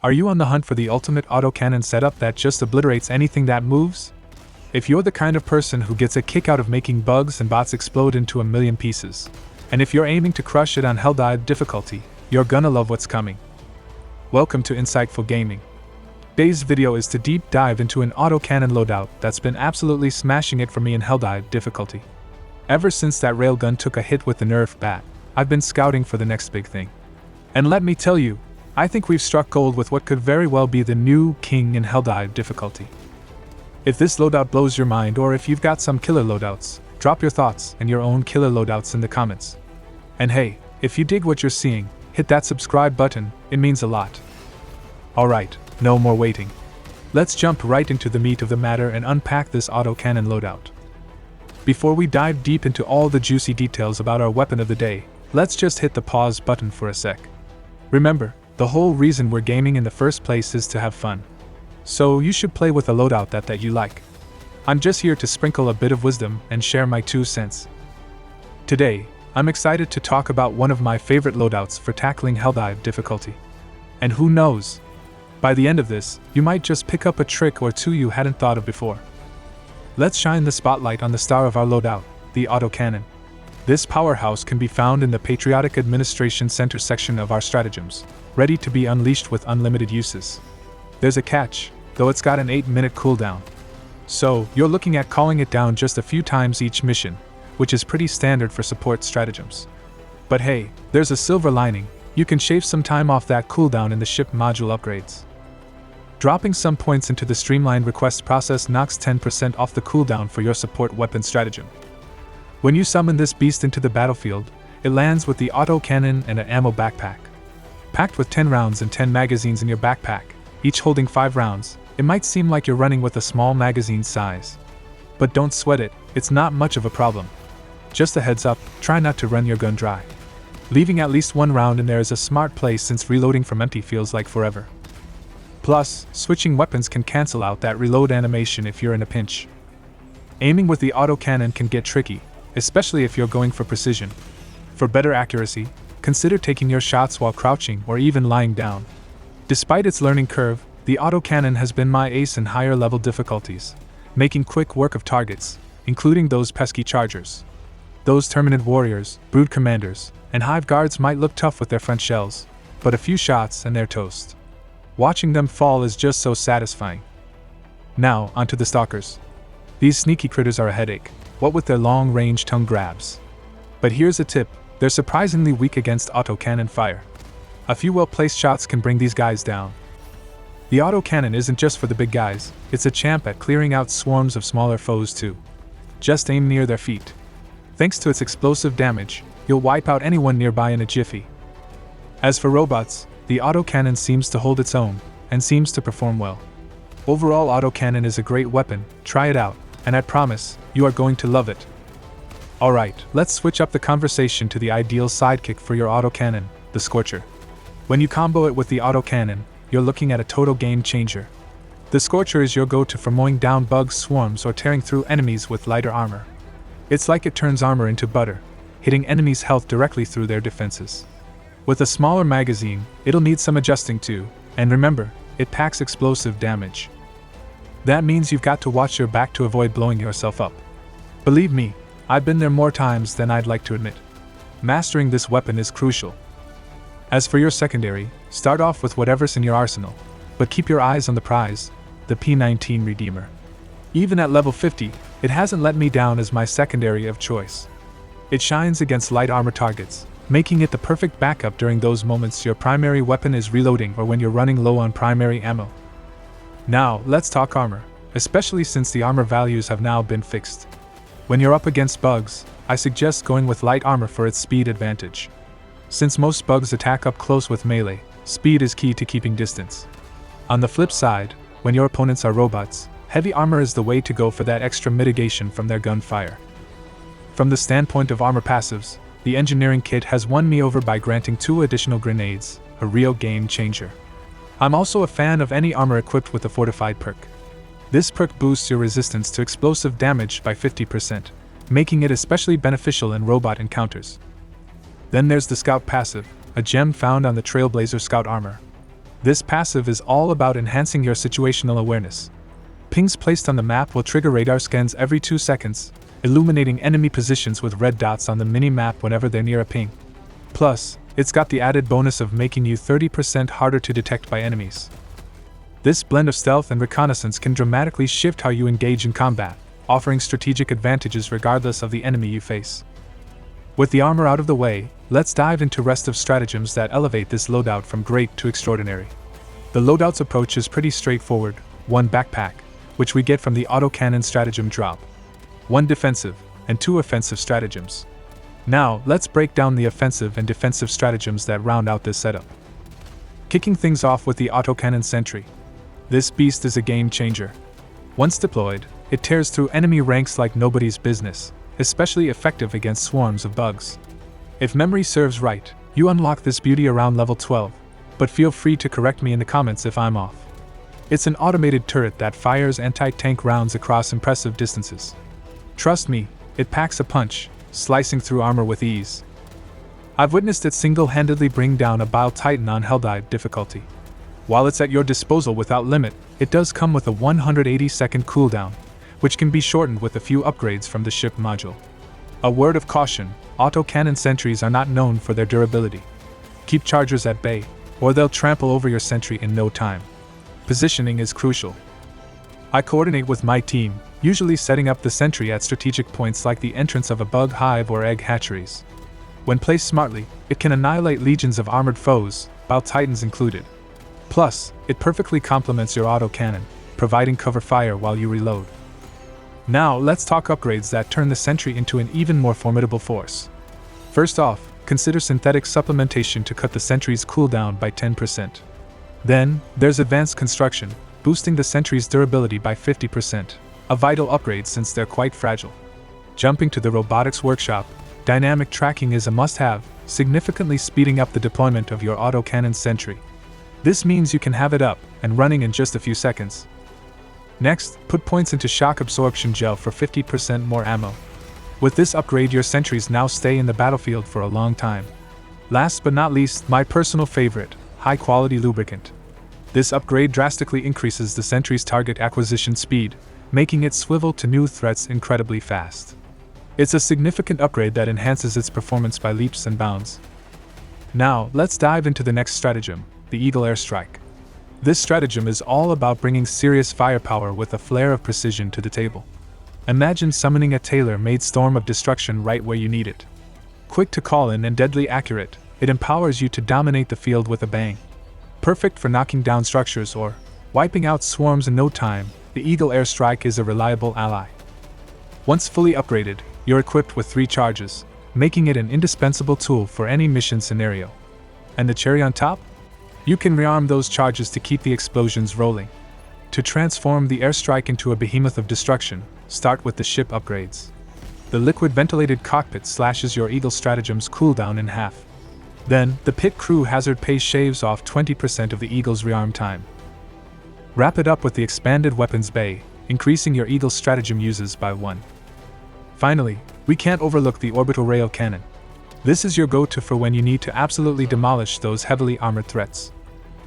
Are you on the hunt for the ultimate autocannon setup that just obliterates anything that moves? If you're the kind of person who gets a kick out of making bugs and bots explode into a million pieces, and if you're aiming to crush it on Helldive difficulty, you're gonna love what's coming. Welcome to Insightful Gaming. Today's video is to deep dive into an autocannon loadout that's been absolutely smashing it for me in Helldive difficulty. Ever since that railgun took a hit with the nerf bat, I've been scouting for the next big thing. And let me tell you, I think we've struck gold with what could very well be the new king in Helldive difficulty. If this loadout blows your mind, or if you've got some killer loadouts, drop your thoughts and your own killer loadouts in the comments. And hey, if you dig what you're seeing, hit that subscribe button, it means a lot. Alright, no more waiting. Let's jump right into the meat of the matter and unpack this autocannon loadout. Before we dive deep into all the juicy details about our weapon of the day, let's just hit the pause button for a sec. Remember, the whole reason we're gaming in the first place is to have fun. So you should play with a loadout that you like. I'm just here to sprinkle a bit of wisdom and share my 2 cents. Today, I'm excited to talk about one of my favorite loadouts for tackling Helldive difficulty. And who knows? By the end of this, you might just pick up a trick or two you hadn't thought of before. Let's shine the spotlight on the star of our loadout, the autocannon. This powerhouse can be found in the Patriotic Administration Center section of our stratagems, ready to be unleashed with unlimited uses. There's a catch, though it's got an 8-minute cooldown. So, you're looking at calling it down just a few times each mission, which is pretty standard for support stratagems. But hey, there's a silver lining, you can shave some time off that cooldown in the ship module upgrades. Dropping some points into the streamlined request process knocks 10% off the cooldown for your support weapon stratagem. When you summon this beast into the battlefield, it lands with the autocannon and an ammo backpack. Packed with 10 rounds and 10 magazines in your backpack, each holding 5 rounds, it might seem like you're running with a small magazine size. But don't sweat it, it's not much of a problem. Just a heads up, try not to run your gun dry. Leaving at least 1 round in there is a smart play since reloading from empty feels like forever. Plus, switching weapons can cancel out that reload animation if you're in a pinch. Aiming with the autocannon can get tricky, especially if you're going for precision. For better accuracy, consider taking your shots while crouching or even lying down. Despite its learning curve, the autocannon has been my ace in higher level difficulties, making quick work of targets, including those pesky chargers. Those Terminid warriors, brood commanders, and hive guards might look tough with their front shells, but a few shots and they're toast. Watching them fall is just so satisfying. Now, onto the stalkers. These sneaky critters are a headache, what with their long-range tongue grabs. But here's a tip, they're surprisingly weak against autocannon fire. A few well-placed shots can bring these guys down. The autocannon isn't just for the big guys, it's a champ at clearing out swarms of smaller foes too. Just aim near their feet. Thanks to its explosive damage, you'll wipe out anyone nearby in a jiffy. As for robots, the autocannon seems to hold its own, and seems to perform well. Overall, autocannon is a great weapon, try it out, and I promise, you are going to love it. Alright, let's switch up the conversation to the ideal sidekick for your autocannon, the Scorcher. When you combo it with the autocannon, you're looking at a total game changer. The Scorcher is your go-to for mowing down bug swarms or tearing through enemies with lighter armor. It's like it turns armor into butter, hitting enemies' health directly through their defenses. With a smaller magazine, it'll need some adjusting too, and remember, it packs explosive damage. That means you've got to watch your back to avoid blowing yourself up. Believe me, I've been there more times than I'd like to admit. Mastering this weapon is crucial. As for your secondary, start off with whatever's in your arsenal, but keep your eyes on the prize, the P19 Redeemer. Even at level 50, it hasn't let me down as my secondary of choice. It shines against light armor targets, making it the perfect backup during those moments your primary weapon is reloading or when you're running low on primary ammo. Now, let's talk armor, especially since the armor values have now been fixed. When you're up against bugs, I suggest going with light armor for its speed advantage. Since most bugs attack up close with melee, speed is key to keeping distance. On the flip side, when your opponents are robots, heavy armor is the way to go for that extra mitigation from their gunfire. From the standpoint of armor passives, the engineering kit has won me over by granting 2 additional grenades, a real game changer. I'm also a fan of any armor equipped with a fortified perk. This perk boosts your resistance to explosive damage by 50%, making it especially beneficial in robot encounters. Then there's the Scout passive, a gem found on the Trailblazer Scout armor. This passive is all about enhancing your situational awareness. Pings placed on the map will trigger radar scans every 2 seconds, illuminating enemy positions with red dots on the mini-map whenever they're near a ping. Plus, it's got the added bonus of making you 30% harder to detect by enemies. This blend of stealth and reconnaissance can dramatically shift how you engage in combat, offering strategic advantages regardless of the enemy you face. With the armor out of the way, let's dive into rest of stratagems that elevate this loadout from great to extraordinary. The loadout's approach is pretty straightforward: 1 backpack, which we get from the autocannon stratagem drop, 1 defensive, and 2 offensive stratagems. Now, let's break down the offensive and defensive stratagems that round out this setup. Kicking things off with the autocannon sentry. This beast is a game changer. Once deployed, it tears through enemy ranks like nobody's business, especially effective against swarms of bugs. If memory serves right, you unlock this beauty around level 12, but feel free to correct me in the comments if I'm off. It's an automated turret that fires anti-tank rounds across impressive distances. Trust me, it packs a punch, slicing through armor with ease. I've witnessed it single-handedly bring down a 𝗕𝗘𝗖𝗢𝗠𝗘 on Helldive difficulty. While it's at your disposal without limit, it does come with a 180-second cooldown, which can be shortened with a few upgrades from the ship module. A word of caution: autocannon sentries are not known for their durability. Keep chargers at bay, or they'll trample over your sentry in no time. Positioning is crucial. I coordinate with my team, usually setting up the sentry at strategic points like the entrance of a bug hive or egg hatcheries. When placed smartly, it can annihilate legions of armored foes, 𝗕𝗘𝗖𝗢𝗠𝗘s included. Plus, it perfectly complements your autocannon, providing cover fire while you reload. Now, let's talk upgrades that turn the sentry into an even more formidable force. First off, consider synthetic supplementation to cut the sentry's cooldown by 10%. Then, there's advanced construction, boosting the sentry's durability by 50%, a vital upgrade since they're quite fragile. Jumping to the robotics workshop, dynamic tracking is a must-have, significantly speeding up the deployment of your autocannon sentry. This means you can have it up and running in just a few seconds. Next, put points into shock absorption gel for 50% more ammo. With this upgrade, your sentries now stay in the battlefield for a long time. Last but not least, my personal favorite, high-quality lubricant. This upgrade drastically increases the sentry's target acquisition speed, making it swivel to new threats incredibly fast. It's a significant upgrade that enhances its performance by leaps and bounds. Now, let's dive into the next stratagem, the Eagle Airstrike. This stratagem is all about bringing serious firepower with a flair of precision to the table. Imagine summoning a tailor-made storm of destruction right where you need it. Quick to call in and deadly accurate, it empowers you to dominate the field with a bang. Perfect for knocking down structures or wiping out swarms in no time, the Eagle Airstrike is a reliable ally. Once fully upgraded, you're equipped with 3 charges, making it an indispensable tool for any mission scenario. And the cherry on top? You can rearm those charges to keep the explosions rolling. To transform the airstrike into a behemoth of destruction, start with the ship upgrades. The liquid ventilated cockpit slashes your Eagle stratagem's cooldown in half. Then, the pit crew hazard pay shaves off 20% of the Eagle's rearm time. Wrap it up with the expanded weapons bay, increasing your Eagle stratagem uses by 1. Finally, we can't overlook the orbital rail cannon. This is your go-to for when you need to absolutely demolish those heavily armored threats.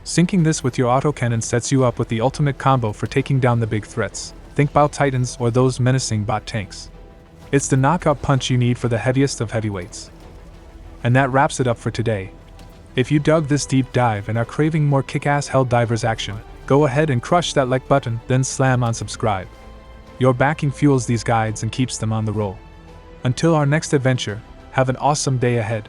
Syncing this with your autocannon sets you up with the ultimate combo for taking down the big threats. Think 𝗕𝗘𝗖𝗢𝗠𝗘s or those menacing bot tanks. It's the knockout punch you need for the heaviest of heavyweights. And that wraps it up for today. If you dug this deep dive and are craving more kick-ass Helldivers action, go ahead and crush that like button, then slam on subscribe. Your backing fuels these guides and keeps them on the roll. Until our next adventure, have an awesome day ahead.